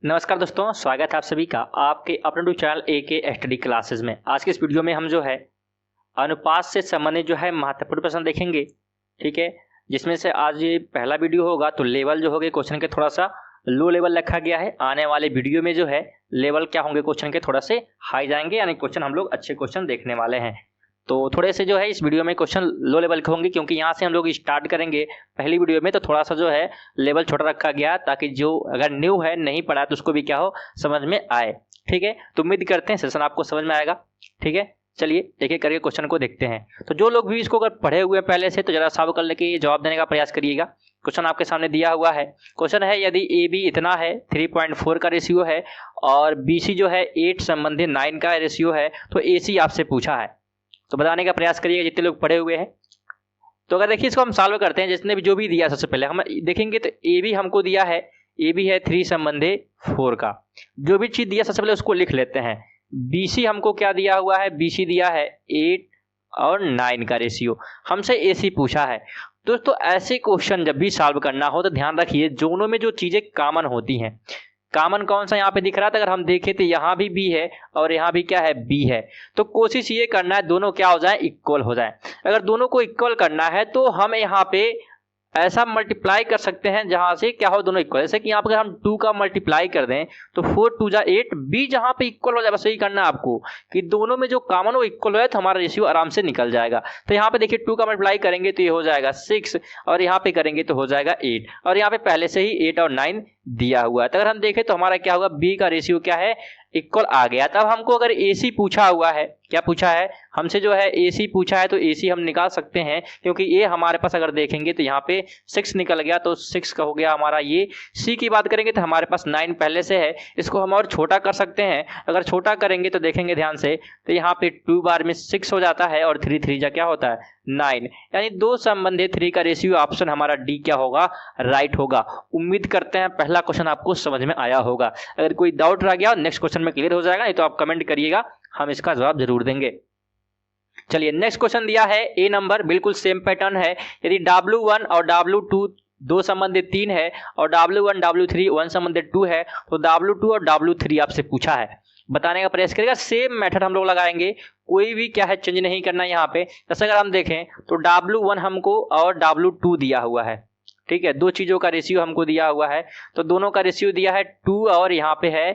नमस्कार दोस्तों, स्वागत है आप सभी का आपके अपने YouTube channel AK Study Classes में। आज के इस वीडियो में हम जो है अनुपात से संबंधित जो है महत्वपूर्ण प्रश्न देखेंगे। ठीक है, जिसमें से आज ये पहला वीडियो होगा तो लेवल जो होंगे क्वेश्चन के थोड़ा सा लो लेवल रखा गया है। आने वाले वीडियो में जो है लेवल क्या होंगे क्वेश्चन के थोड़ा से हाई जाएंगे, यानी क्वेश्चन हम लोग अच्छे क्वेश्चन देखने वाले हैं। तो थोड़े से जो है इस वीडियो में क्वेश्चन लो लेवल के होंगे, क्योंकि यहाँ से हम लोग स्टार्ट करेंगे पहली वीडियो में, तो थोड़ा सा जो है लेवल छोटा रखा गया ताकि जो अगर न्यू है नहीं पढ़ा तो उसको भी क्या हो समझ में आए। ठीक है, तो उम्मीद करते हैं सेशन आपको समझ में आएगा। ठीक है, चलिए एक एक करके क्वेश्चन को देखते हैं। तो जो लोग भी इसको अगर पढ़े हुए हैं पहले से तो जरा सॉल्व कर लेके जवाब देने का प्रयास करिएगा। क्वेश्चन आपके सामने दिया हुआ है। क्वेश्चन है यदि ए बी इतना है 3.4 का रेशियो है और बी सी जो है 8 संबंधित 9 का रेशियो है, तो ए सी आपसे पूछा है। तो बताने का प्रयास करिएगा जितने लोग पढ़े हुए हैं। तो अगर देखिए इसको हम सॉल्व करते हैं, जिसने भी जो भी दिया सबसे पहले हम देखेंगे तो ए बी हमको दिया है, ए बी है 3 संबंधे 4 का। जो भी चीज दिया सबसे पहले उसको लिख लेते हैं। बी सी हमको क्या दिया हुआ है, बी सी दिया है 8 और 9 का रेशियो। हमसे ए सी पूछा है। दोस्तों ऐसे क्वेश्चन जब भी सॉल्व करना हो तो ध्यान रखिए दोनों में जो चीजें कॉमन होती हैं। कॉमन कौन सा यहाँ पे दिख रहा था, अगर हम देखें तो यहाँ भी बी है और यहाँ भी क्या है बी है। तो कोशिश ये करना है दोनों क्या हो जाए, इक्वल हो जाए। अगर दोनों को इक्वल करना है तो हम यहाँ पे ऐसा मल्टीप्लाई कर सकते हैं जहां से क्या हो दोनों इक्वल। जैसे कि यहाँ पर हम 2 का मल्टीप्लाई कर दें तो 4 2 जा 8, बी जहां पे इक्वल हो जाए बस यही करना है आपको कि दोनों में जो कॉमन वो इक्वल हो तो हमारा रेशियो आराम से निकल जाएगा। तो यहाँ पे देखिए 2 का मल्टीप्लाई करेंगे तो ये हो जाएगा 6 और यहाँ पे करेंगे तो हो जाएगा 8, और यहाँ पे पहले से ही 8 और 9 दिया हुआ है। तो अगर हम देखें तो हमारा क्या होगा, बी का रेशियो क्या है, इक्वल आ गया। तब हमको अगर एसी पूछा हुआ है, क्या पूछा है हमसे जो है एसी पूछा है, तो एसी हम निकाल सकते हैं क्योंकि ये हमारे पास अगर देखेंगे तो यहाँ पे 6 निकल गया, तो 6 का हो गया हमारा ये। सी की बात करेंगे तो हमारे पास 9 पहले से है, इसको हम और छोटा कर सकते हैं। अगर छोटा करेंगे तो देखेंगे ध्यान से तो यहाँ पे 2 बार में 6 हो जाता है और 3 3 जा क्या होता है 9, यानी 2 संबंधित 3 का रेशियो ऑप्शन हमारा डी क्या होगा, राइट होगा। उम्मीद करते हैं पहला क्वेश्चन आपको समझ में आया होगा। अगर कोई डाउट रह गया नेक्स्ट क्वेश्चन में क्लियर हो जाएगा, नहीं तो आप कमेंट करिएगा, हम इसका जवाब जरूर देंगे। चलिए नेक्स्ट क्वेश्चन दिया है ए नंबर, बिल्कुल सेम पैटर्न है। यदि W1 और W2 2 संबंधित 3 है और W1 W3 1 संबंधित 2 है, तो W2 और W3 आपसे पूछा है। बताने का प्रयास करेगा। सेम मेथड हम लोग लगाएंगे, कोई भी क्या है चेंज नहीं करना यहाँ पे। जैसे अगर हम देखें तो W1 हमको और W2 दिया हुआ है। ठीक है, दो चीजों का रेशियो हमको दिया हुआ है, तो दोनों का रेशियो दिया है 2 और यहाँ पे है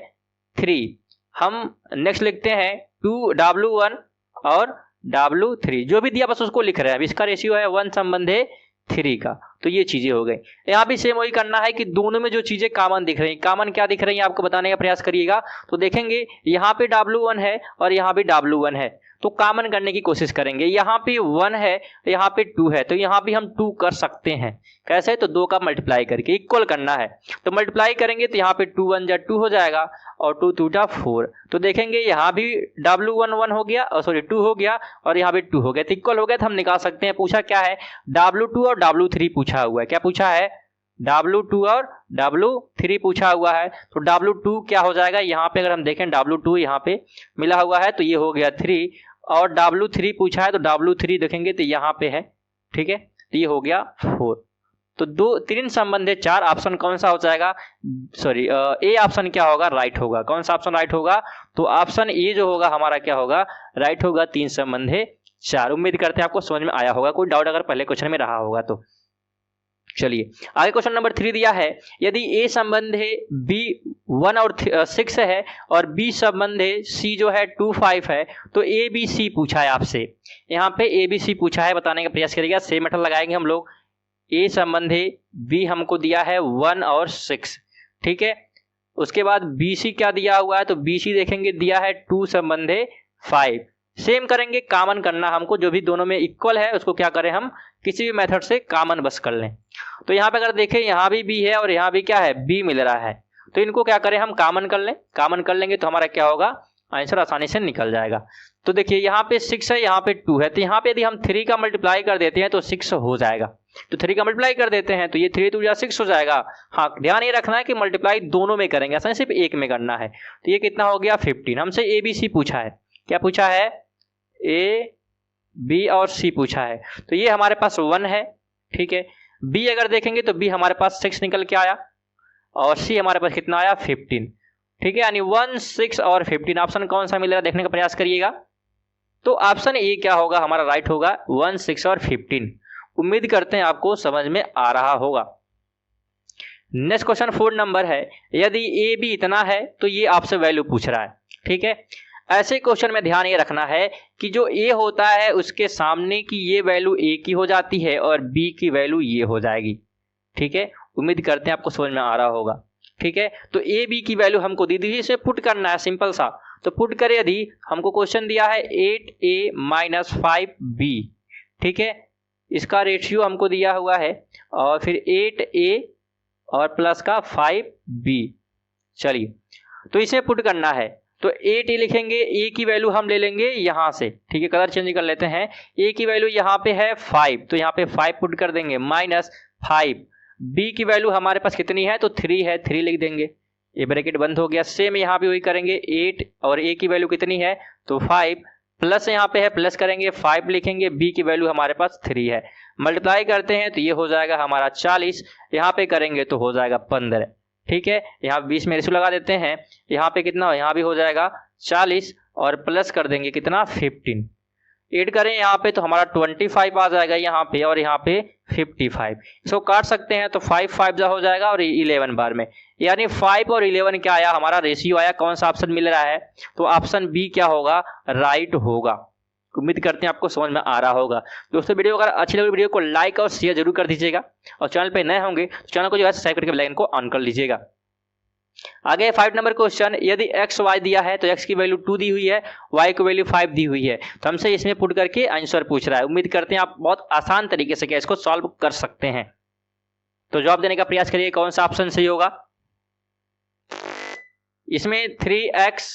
3। हम नेक्स्ट लिखते हैं 2W1 और W3, जो भी दिया बस उसको लिख रहे हैं। अब इसका रेशियो है 1 संबंधे 3 का, तो ये चीजें हो गई। यहाँ भी सेम वही करना है कि दोनों में जो चीजें कॉमन दिख रही हैं, कॉमन क्या दिख रही है आपको बताने का प्रयास करिएगा। तो देखेंगे यहाँ पे W1 है और यहाँ भी W1 है, तो कॉमन करने की कोशिश करेंगे। यहाँ पे 1 है, यहाँ पे 2 है, तो यहाँ भी हम 2 कर सकते हैं। कैसे, तो 2 का मल्टीप्लाई करके इक्वल करना है। तो मल्टीप्लाई करेंगे तो यहाँ पे 2 1 जा 2 हो जाएगा और 2 2 जा 4। तो देखेंगे यहाँ भी W1 1 हो गया और सॉरी 2 हो गया और यहाँ भी 2 हो गया, तो इक्वल हो गया। तो हम निकाल सकते हैं। पूछा क्या है, W2 और W3 पूछा हुआ है। क्या पूछा है, W2 और W3 पूछा हुआ है। तो W2 क्या हो जाएगा, यहाँ पे अगर हम देखें W2 यहाँ पे मिला हुआ है तो ये हो गया 3, और W3 पूछा है तो W3 देखेंगे तो यहाँ पे है। ठीक है, तो ये हो गया 4। तो 2 3 संबंधित 4, ऑप्शन कौन सा हो जाएगा, सॉरी ए ऑप्शन क्या होगा, राइट होगा। कौन सा ऑप्शन राइट होगा, तो ऑप्शन ए जो होगा हमारा क्या होगा, राइट होगा, 3 संबंधे 4। उम्मीद करते हैं आपको समझ में आया होगा। कोई डाउट अगर पहले क्वेश्चन में रहा होगा तो। चलिए आगे क्वेश्चन नंबर 3 दिया है। यदि ए संबंध है बी 1 और 6 है और बी संबंध है सी जो है 2 5 है, तो ए बी सी पूछा है आपसे। यहाँ पे ए बी सी पूछा है, बताने का प्रयास करिएगा। सेम मेथड लगाएंगे हम लोग। ए संबंध है बी हमको दिया है 1 और 6। ठीक है, उसके बाद बी सी क्या दिया हुआ है, तो बी सी देखेंगे दिया है 2 संबंध है 5। सेम करेंगे, कॉमन करना हमको, जो भी दोनों में इक्वल है उसको क्या करें हम किसी भी मेथड से कॉमन बस कर लें। तो यहाँ पे अगर देखें यहाँ भी बी है और यहाँ भी क्या है बी मिल रहा है, तो इनको क्या करें हम कॉमन कर लें। कॉमन कर लेंगे तो हमारा क्या होगा, आंसर आसानी से निकल जाएगा। तो देखिए यहाँ पे 6 है, यहाँ पे 2 है, तो यहाँ पे यदि हम 3 का मल्टीप्लाई कर देते हैं तो 6 हो जाएगा। तो 3 का मल्टीप्लाई कर देते हैं तो ये 3 2 6 हो जाएगा। हाँ, ध्यान ये रखना है कि मल्टीप्लाई दोनों में करेंगे, ऐसा सिर्फ एक में करना है। तो ये कितना हो गया 15। हमसे ए बी सी पूछा है। क्या पूछा है, ए बी और सी पूछा है। तो ये हमारे पास 1 है। ठीक है, बी अगर देखेंगे तो बी हमारे पास 6 निकल के आया, और सी हमारे पास कितना आया 15। ठीक है, यानी 1, 6 और 15 ऑप्शन कौन सा मिल रहा है देखने का प्रयास करिएगा। तो ऑप्शन ए क्या होगा हमारा राइट होगा 1, 6 और 15। उम्मीद करते हैं आपको समझ में आ रहा होगा। नेक्स्ट क्वेश्चन 4 नंबर है, यदि ए बी इतना है तो ये आपसे वैल्यू पूछ रहा है। ठीक है, ऐसे क्वेश्चन में ध्यान ये रखना है कि जो ए होता है उसके सामने की ये वैल्यू ए की हो जाती है और बी की वैल्यू ये हो जाएगी। ठीक है, उम्मीद करते हैं आपको समझ में आ रहा होगा। ठीक है, तो ए बी की वैल्यू हमको दी थी, इसे पुट करना है सिंपल सा। तो पुट करें, यदि हमको क्वेश्चन दिया है 8a माइनस 5b। ठीक है, इसका रेशियो हमको दिया हुआ है और फिर 8a और प्लस का 5b। चलिए, तो इसे पुट करना है तो 8a लिखेंगे, a की वैल्यू हम ले लेंगे यहाँ से। ठीक है, कलर चेंज कर लेते हैं। a की वैल्यू यहाँ पे है 5, तो यहाँ पे 5 पुट कर देंगे माइनस 5। b की वैल्यू हमारे पास कितनी है तो 3 है, 3 लिख देंगे, ये ब्रैकेट बंद हो गया। सेम यहाँ पे वही करेंगे, 8 और a की वैल्यू कितनी है तो 5, प्लस यहाँ पे है प्लस करेंगे 5 लिखेंगे, b की वैल्यू हमारे पास 3 है। मल्टीप्लाई करते हैं तो ये हो जाएगा हमारा 40, यहाँ पे करेंगे तो हो जाएगा 15। ठीक है, यहाँ 20 में रेशियो लगा देते हैं, यहाँ पे कितना यहाँ भी हो जाएगा 40 और प्लस कर देंगे कितना 15। ऐड करें यहाँ पे तो हमारा 25 आ जाएगा यहाँ पे और यहाँ पे 55। इसको काट सकते हैं तो 5 5 जा हो जाएगा और 11 बार में, यानी 5 और 11 क्या आया हमारा रेशियो आया। कौन सा ऑप्शन मिल रहा है तो ऑप्शन बी क्या होगा राइट होगा। उम्मीद करते हैं आपको समझ में आ रहा होगा। दोस्तों वीडियो अगर अच्छी लगे वीडियो को लाइक और शेयर जरूर कर दीजिएगा और चैनल पे नए होंगे तो चैनल को जो है सब्सक्राइब करके बेल आइकन को ऑन कर लीजिएगा। आगे 5 नंबर क्वेश्चन, यदि x y दिया है तो x की वैल्यू 2 दी हुई है, y की वैल्यू 5 दी हुई है, तो हमसे इसमें पुट करके आंसर पूछ रहा है। उम्मीद करते हैं आप बहुत आसान तरीके से क्या इसको सॉल्व कर सकते हैं। तो जवाब देने का प्रयास करिए, कौन सा ऑप्शन सही होगा। इसमें 3x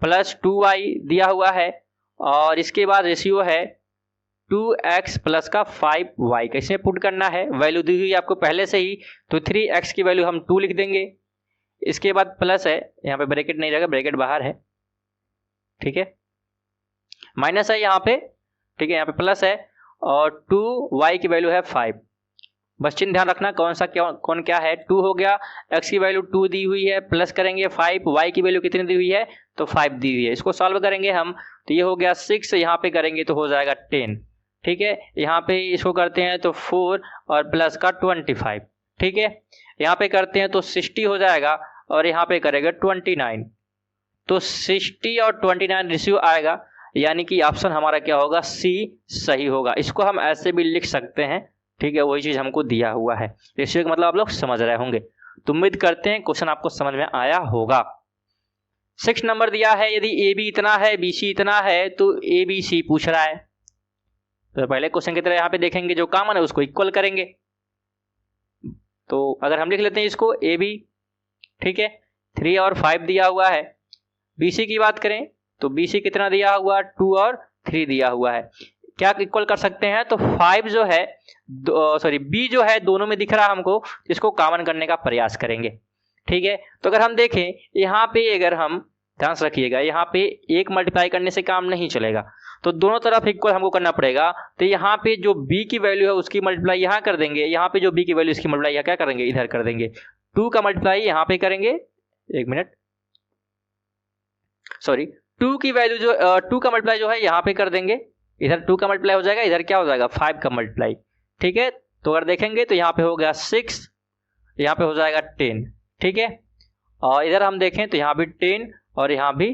प्लस 2y दिया हुआ है और इसके बाद रेशियो है 2x प्लस का 5y का, इसमें पुट करना है। वैल्यू दी हुई आपको पहले से ही, तो 3x की वैल्यू हम 2 लिख देंगे, इसके बाद प्लस है, यहाँ पे ब्रैकेट नहीं रहेगा, ब्रैकेट बाहर है। ठीक है, माइनस है यहाँ पे। ठीक है, यहाँ पे प्लस है और 2y की वैल्यू है 5। बस चिन्ह ध्यान रखना कौन सा कौन क्या है। 2 हो गया, x की वैल्यू 2 दी हुई है, प्लस करेंगे 5, y की वैल्यू कितनी दी हुई है तो 5 दी हुई है। इसको सॉल्व करेंगे हम तो ये हो गया 6, यहाँ पे करेंगे तो हो जाएगा 10। ठीक है, यहाँ पे इसको करते हैं तो 4 और प्लस का 25। ठीक है, यहाँ पे करते हैं तो 60 हो जाएगा और यहाँ पे करेंगे 29, तो 60 और 29 रेशियो आएगा, यानी कि ऑप्शन हमारा क्या होगा सी सही होगा। इसको हम ऐसे भी लिख सकते हैं। ठीक है, वही चीज हमको दिया हुआ है, रेशियो का मतलब आप लोग समझ रहे होंगे। तो उम्मीद करते हैं क्वेश्चन आपको समझ में आया होगा। 6 नंबर दिया है, यदि ए बी इतना है बी सी इतना है तो ए बी सी पूछ रहा है। तो पहले क्वेश्चन की तरह यहाँ पे देखेंगे, जो कॉमन है उसको इक्वल करेंगे। तो अगर हम लिख लेते हैं इसको ए बी, ठीक है, 3 और 5 दिया हुआ है। बी सी की बात करें तो बी सी कितना दिया हुआ 2 और 3 दिया हुआ है। क्या इक्वल कर सकते हैं तो 5 जो है बी जो है दोनों में दिख रहा है हमको, इसको कॉमन करने का प्रयास करेंगे। ठीक है, तो अगर हम देखें यहाँ पे, अगर हम ध्यान से रखिएगा, यहाँ पे एक मल्टीप्लाई करने से काम नहीं चलेगा, तो दोनों तरफ इक्वल हमको करना पड़ेगा। तो यहाँ पे जो b की वैल्यू है उसकी मल्टीप्लाई यहाँ कर देंगे, यहाँ पे जो b की वैल्यू इसकी मल्टीप्लाई यहाँ क्या करेंगे इधर कर देंगे। 2 का मल्टीप्लाई यहाँ पे करेंगे, 2 की वैल्यू जो 2 का मल्टीप्लाई जो है यहाँ पे कर देंगे, इधर 2 का मल्टीप्लाई हो जाएगा, इधर क्या हो जाएगा 5 का मल्टीप्लाई। ठीक है, तो अगर देखेंगे तो यहाँ पे हो गया 6, यहाँ पे हो जाएगा 10। ठीक है, और इधर हम देखें तो यहाँ भी 10 और यहाँ भी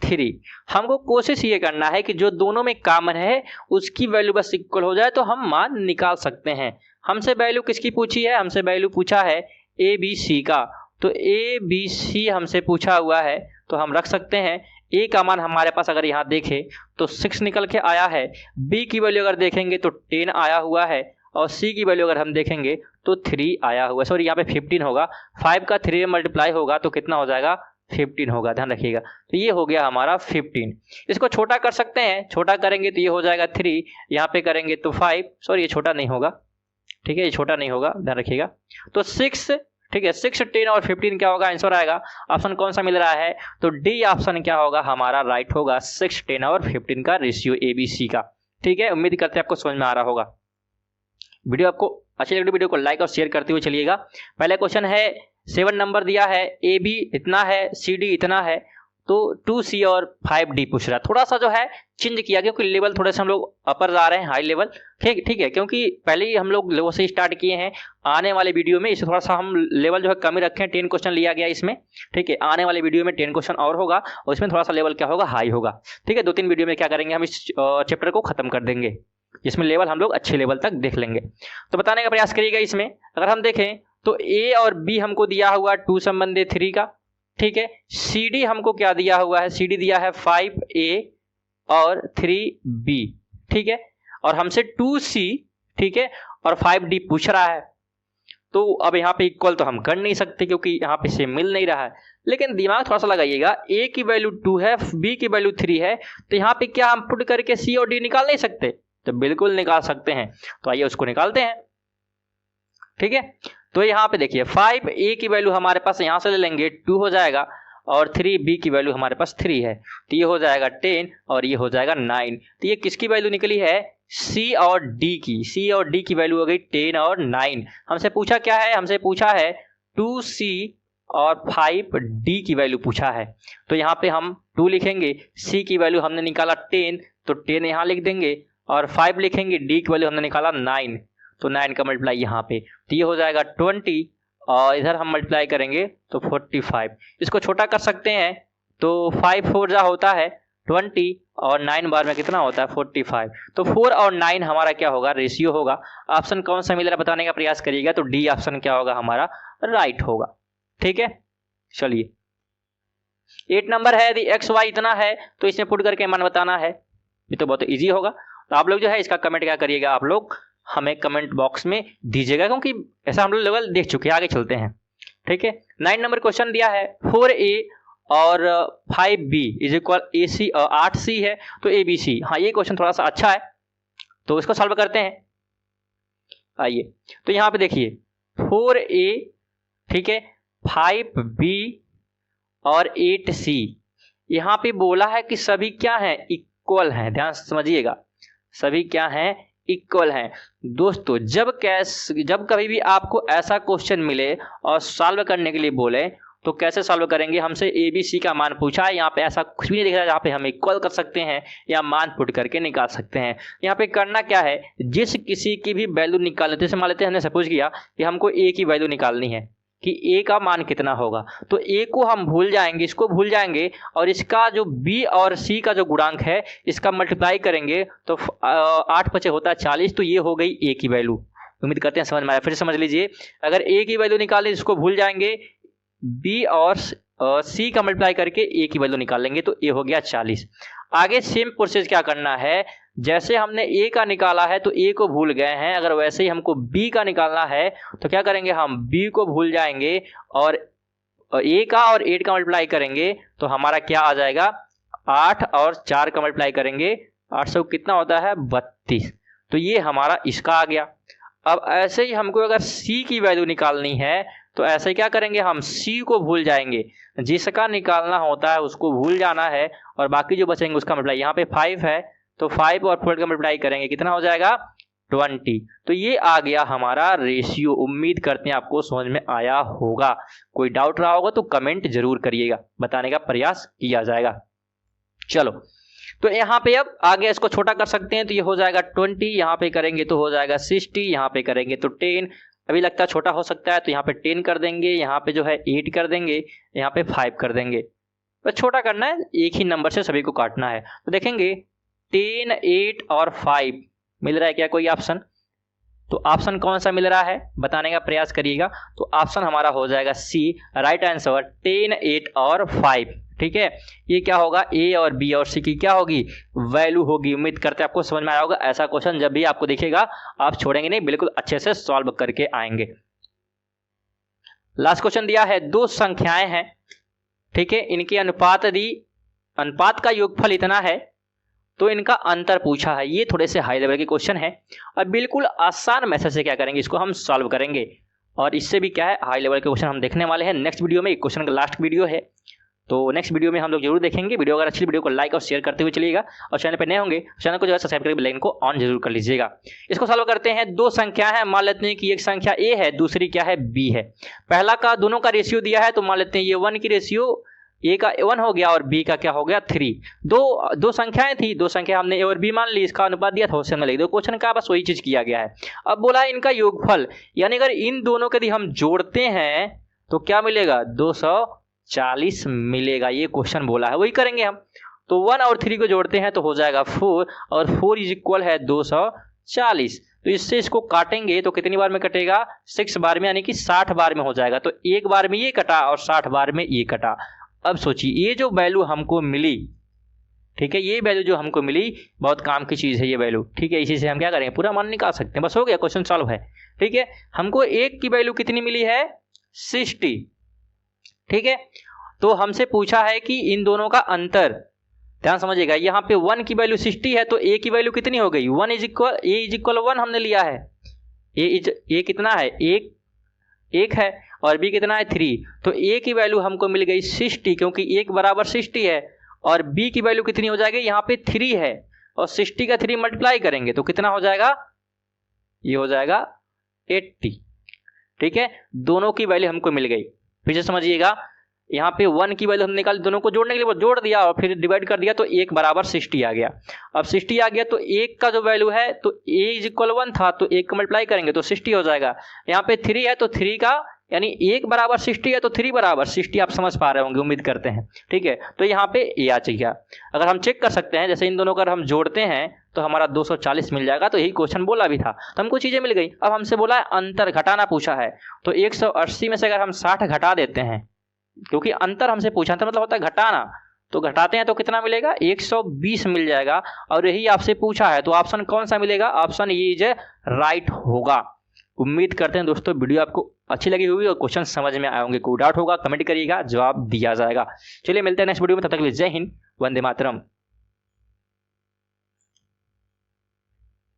3। हमको कोशिश ये करना है कि जो दोनों में कॉमन है उसकी वैल्यू बस इक्वल हो जाए तो हम मान निकाल सकते हैं। हमसे वैल्यू किसकी पूछी है, हमसे वैल्यू पूछा है ए बी सी का, तो ए बी सी हमसे पूछा हुआ है, तो हम रख सकते हैं ए का मान हमारे पास अगर यहाँ देखें तो 6 निकल के आया है, बी की वैल्यू अगर देखेंगे तो 10 आया हुआ है और सी की वैल्यू अगर हम देखेंगे तो 3 आया हुआ है। सॉरी, यहाँ पे 15 होगा, 5 का 3 में मल्टीप्लाई होगा तो कितना हो जाएगा 15 होगा, ध्यान रखिएगा। तो ये हो गया हमारा 15। इसको छोटा कर सकते हैं, छोटा करेंगे तो ये हो जाएगा 3, यहाँ पे करेंगे तो 5, सॉरी ये छोटा नहीं होगा। ठीक है, ये छोटा नहीं होगा, ध्यान रखिएगा। तो 6, ठीक है, 6, 10 और 15 क्या होगा आंसर आएगा। ऑप्शन कौन सा मिल रहा है तो डी ऑप्शन क्या होगा हमारा राइट होगा, 6, 10 और 15 का रेशियो ए बी सी का। ठीक है, उम्मीद करते हैं आपको समझ में आ रहा होगा। वीडियो आपको अच्छी लगी वीडियो को लाइक और शेयर करते हुए चलिएगा। पहला क्वेश्चन है 7 नंबर दिया है, ए बी इतना है, सी डी इतना है, तो 2C और 5D पूछ रहा है। थोड़ा सा जो है चेंज किया क्योंकि लेवल थोड़े से हम लोग अपर जा रहे हैं, हाई लेवल। ठीक है, क्योंकि पहले ही हम लोग लो से स्टार्ट किए हैं। आने वाले वीडियो में इसे थोड़ा सा हम लेवल जो है कम ही रखें। 10 क्वेश्चन लिया गया इसमें, ठीक है। आने वाले वीडियो में 10 क्वेश्चन और होगा और इसमें थोड़ा सा लेवल क्या होगा, हाई होगा, ठीक है। 2-3 वीडियो में क्या करेंगे, हम इस चैप्टर को खत्म कर देंगे जिसमें लेवल हम लोग अच्छे लेवल तक देख लेंगे। तो बताने का प्रयास करिएगा। इसमें अगर हम देखें तो ए और बी हमको दिया हुआ 2 संबंधी 3 का, ठीक है। सी डी हमको क्या दिया हुआ है, सी डी दिया है 5A और 3B, ठीक है। और हमसे 2C, ठीक है, और 5D पूछ रहा है। तो अब यहाँ पे इक्वल तो हम कर नहीं सकते क्योंकि यहाँ पे से मिल नहीं रहा है, लेकिन दिमाग थोड़ा सा लगाइएगा। A की वैल्यू 2 है, B की वैल्यू 3 है, तो यहाँ पे क्या हम पुट करके C और D निकाल नहीं सकते? तो बिल्कुल निकाल सकते हैं। तो आइए उसको निकालते हैं, ठीक है। तो यहाँ पे देखिए 5A की वैल्यू हमारे पास यहाँ से ले लेंगे 2 हो जाएगा, और 3B की वैल्यू हमारे पास 3 है, तो ये हो जाएगा 10 और ये हो जाएगा 9। तो ये किसकी वैल्यू निकली है, C और D की। C और D की वैल्यू हो गई 10 और 9। हमसे पूछा क्या है, हमसे पूछा है 2C और 5D की वैल्यू पूछा है। तो यहाँ पे हम 2 लिखेंगे, C की वैल्यू हमने निकाला 10, तो 10 यहाँ लिख देंगे, और 5 लिखेंगे, D की वैल्यू हमने निकाला 9, तो 9 का मल्टीप्लाई यहाँ पे, तो ये हो जाएगा 20, और इधर हम मल्टीप्लाई करेंगे तो 45। इसको छोटा कर सकते हैं तो 5 4 जा होता है 20, और 9 बार में कितना होता है 45। तो 4 और 9 हमारा क्या होगा, रेशियो होगा। ऑप्शन कौन सा मिल रहा है बताने का प्रयास करिएगा, तो डी ऑप्शन क्या होगा हमारा, राइट होगा, ठीक है। चलिए 8 नंबर है, यदि एक्स वाई इतना है तो इसमें पुट करके मान बताना है। ये तो बहुत ईजी होगा। तो आप लोग जो है इसका कमेंट क्या करिएगा, आप लोग हमें कमेंट बॉक्स में दीजिएगा, क्योंकि ऐसा हम लोग लेवल देख चुके हैं। आगे चलते हैं, ठीक है। 9 नंबर क्वेश्चन दिया है 4A और 5B इज इक्वल AC और 8C है, तो ABC। हाँ, ये क्वेश्चन थोड़ा सा अच्छा है, तो इसको सॉल्व करते हैं। आइए, तो यहाँ पे देखिए 4A, ठीक है, 5B और 8C। यहाँ पे बोला है कि सभी क्या हैं, इक्वल हैं। ध्यान से समझिएगा, सभी क्या हैं, इक्वल हैं। दोस्तों जब कभी भी आपको ऐसा क्वेश्चन मिले और सॉल्व करने के लिए बोले तो कैसे सॉल्व करेंगे। हमसे ABC का मान पूछा है, यहाँ पे ऐसा कुछ भी नहीं दिख रहा है जहाँ पे हम इक्वल कर सकते हैं या मान पुट करके निकाल सकते हैं। यहाँ पे करना क्या है, जिस किसी की भी वैल्यू निकालनी, जैसे मान लेते हैं हमने सपोज किया कि हमको A की वैल्यू निकालनी है कि A का मान कितना होगा, तो A को हम भूल जाएंगे, इसको भूल जाएंगे, और इसका जो B और C का जो गुणांक है इसका मल्टीप्लाई करेंगे तो 8 5 होता है 40, तो ये हो गई A की वैल्यू। उम्मीद करते हैं समझ में आया। फिर समझ लीजिए, अगर A की वैल्यू निकालें इसको भूल जाएंगे, B और C का मल्टीप्लाई करके A की वैल्यू निकाल लेंगे, तो A हो गया 40। आगे सेम प्रोसेस क्या करना है, जैसे हमने A का निकाला है तो A को भूल गए हैं, अगर वैसे ही हमको B का निकालना है तो क्या करेंगे, हम B को भूल जाएंगे और A का और 8 का मल्टीप्लाई करेंगे तो हमारा क्या आ जाएगा, 8 और 4 का मल्टीप्लाई करेंगे, 800 कितना होता है 32। तो ये हमारा इसका आ गया। अब ऐसे ही हमको अगर C की वैल्यू निकालनी है तो ऐसे क्या करेंगे, हम C को भूल जाएंगे, जिसका निकालना होता है उसको भूल जाना है, और बाकी जो बचेंगे उसका मल्टीप्लाई। यहाँ पे 5 है तो 5 और 4 का मल्टीप्लाई करेंगे, कितना हो जाएगा 20। तो ये आ गया हमारा रेशियो। उम्मीद करते हैं आपको समझ में आया होगा। कोई डाउट रहा होगा तो कमेंट जरूर करिएगा, बताने का प्रयास किया जाएगा। चलो, तो यहाँ पे अब आगे इसको छोटा कर सकते हैं, तो ये हो जाएगा 20, यहाँ पे करेंगे तो हो जाएगा 60, यहाँ पे करेंगे तो 10। अभी लगता है छोटा हो सकता है तो यहाँ पे 10 कर देंगे, यहाँ पे जो है 8 कर देंगे, यहाँ पे 5 कर देंगे। बस छोटा करना है, एक ही नंबर से सभी को काटना है। तो देखेंगे 10, 8 और 5 मिल रहा है क्या कोई ऑप्शन, तो ऑप्शन कौन सा मिल रहा है बताने का प्रयास करिएगा। तो ऑप्शन हमारा हो जाएगा C, राइट आंसर 10, 8 और 5, ठीक है। ये क्या होगा, A और B और C की क्या होगी, वैल्यू होगी। उम्मीद करते हैं आपको समझ में आया होगा। ऐसा क्वेश्चन जब भी आपको दिखेगा आप छोड़ेंगे नहीं, बिल्कुल अच्छे से सॉल्व करके आएंगे। लास्ट क्वेश्चन दिया है, 2 संख्याएं हैं, ठीक है, इनके अनुपात का योगफल इतना है, तो इनका अंतर पूछा है। ये थोड़े से हाई लेवल के क्वेश्चन है और बिल्कुल आसान मेथड से क्या करेंगे, इसको हम सॉल्व करेंगे। और इससे भी क्या है, हाई लेवल के क्वेश्चन हम देखने वाले हैं नेक्स्ट वीडियो में। एक क्वेश्चन का लास्ट वीडियो है, तो नेक्स्ट वीडियो में हम लोग जरूर देखेंगे। वीडियो अगर अच्छी, वीडियो को लाइक और शेयर करते हुए चलिएगा, और चैनल पर नए होंगे चैनल को जो है सब्सक्राइब करके बेल आइकन को ऑन जरूर कर लीजिएगा। इसको सॉल्व करते हैं। दो संख्या है, मान लेते हैं कि एक संख्या ए है, दूसरी क्या है, बी है। पहला का दोनों का रेशियो दिया है, तो मान लेते हैं ये 1 की रेशियो ए का 1 हो गया और बी का क्या हो गया 3। दो संख्याएं थी, दो संख्या हमने ए और बी मान ली, इसका अनुपात दिया था, उससे हमने लिख दिया। क्वेश्चन का बस वही चीज किया गया है। अब बोला है इनका योगफल, यानी अगर इन दोनों के यदि हम जोड़ते हैं तो क्या मिलेगा, 240 मिलेगा। ये क्वेश्चन बोला है, वही करेंगे हम। तो 1 और 3 को जोड़ते हैं तो हो जाएगा 4, और 4 इज इक्वल है 240। तो इससे इसको काटेंगे तो कितनी बार में कटेगा, 6 बार में, यानी कि 60 बार में हो जाएगा। तो एक बार में ये कटा और 60 बार में ये कटा। अब सोचिए ये जो वैल्यू हमको मिली, ठीक है, ये वैल्यू जो हमको मिली बहुत काम की चीज है ये वैल्यू, ठीक है। इसी से हम क्या करेंगे, पूरा मान निकाल सकते हैं। बस हो गया, क्वेश्चन सॉल्व है, ठीक है। हमको एक की वैल्यू कितनी मिली है, 60, ठीक है। तो हमसे पूछा है कि इन दोनों का अंतर, ध्यान समझिएगा। यहाँ पे 1 की वैल्यू 60 है तो ए की वैल्यू कितनी हो गई, 1 is equal, A is equal 1 हमने लिया है। ए कितना है, एक है, और बी कितना है 3। तो ए की वैल्यू हमको मिल गई 60, क्योंकि एक बराबर 60 है, और बी की वैल्यू कितनी हो जाएगी, यहाँ पे 3 है, और 60 का 3 मल्टीप्लाई करेंगे तो कितना हो जाएगा, ये हो जाएगा 80, ठीक है। दोनों की वैल्यू हमको मिल गई। फिर से समझिएगा, यहाँ पे 1 की वैल्यू हमने निकाली, दोनों को जोड़ने के लिए जोड़ दिया और फिर डिवाइड कर दिया, तो 1 बराबर 60 आ गया। अब 60 आ गया तो 1 का जो वैल्यू है, तो a इज इक्वल 1 था, तो 1 को मल्टीप्लाई करेंगे तो 60 हो जाएगा। यहाँ पे 3 है तो 3 का, यानी 1 बराबर 60 है तो 3 बराबर 60, आप समझ पा रहे होंगे, उम्मीद करते हैं, ठीक है। तो यहाँ पे ए आ चाहिए। अगर हम चेक कर सकते हैं, जैसे इन दोनों को अगर हम जोड़ते हैं तो हमारा 240 मिल जाएगा। तो यही क्वेश्चन बोला भी था, तो हमको चीजें मिल गई। अब हमसे बोला है अंतर घटाना पूछा है, तो 180 में से अगर हम 60 घटा देते हैं, क्योंकि अंतर हमसे पूछा था, मतलब होता है घटाना, तो घटाते हैं तो कितना मिलेगा, 120 मिल जाएगा। और यही आपसे पूछा है, तो ऑप्शन कौन सा मिलेगा, ऑप्शन ये इज राइट होगा। उम्मीद करते हैं दोस्तों वीडियो आपको अच्छी लगी होगी और क्वेश्चन समझ में आए होंगे। कोई डाउट होगा कमेंट करिएगा, जवाब दिया जाएगा। चलिए मिलते हैं नेक्स्ट वीडियो में, तब तक के लिए जय हिंद, वंदे मातरम।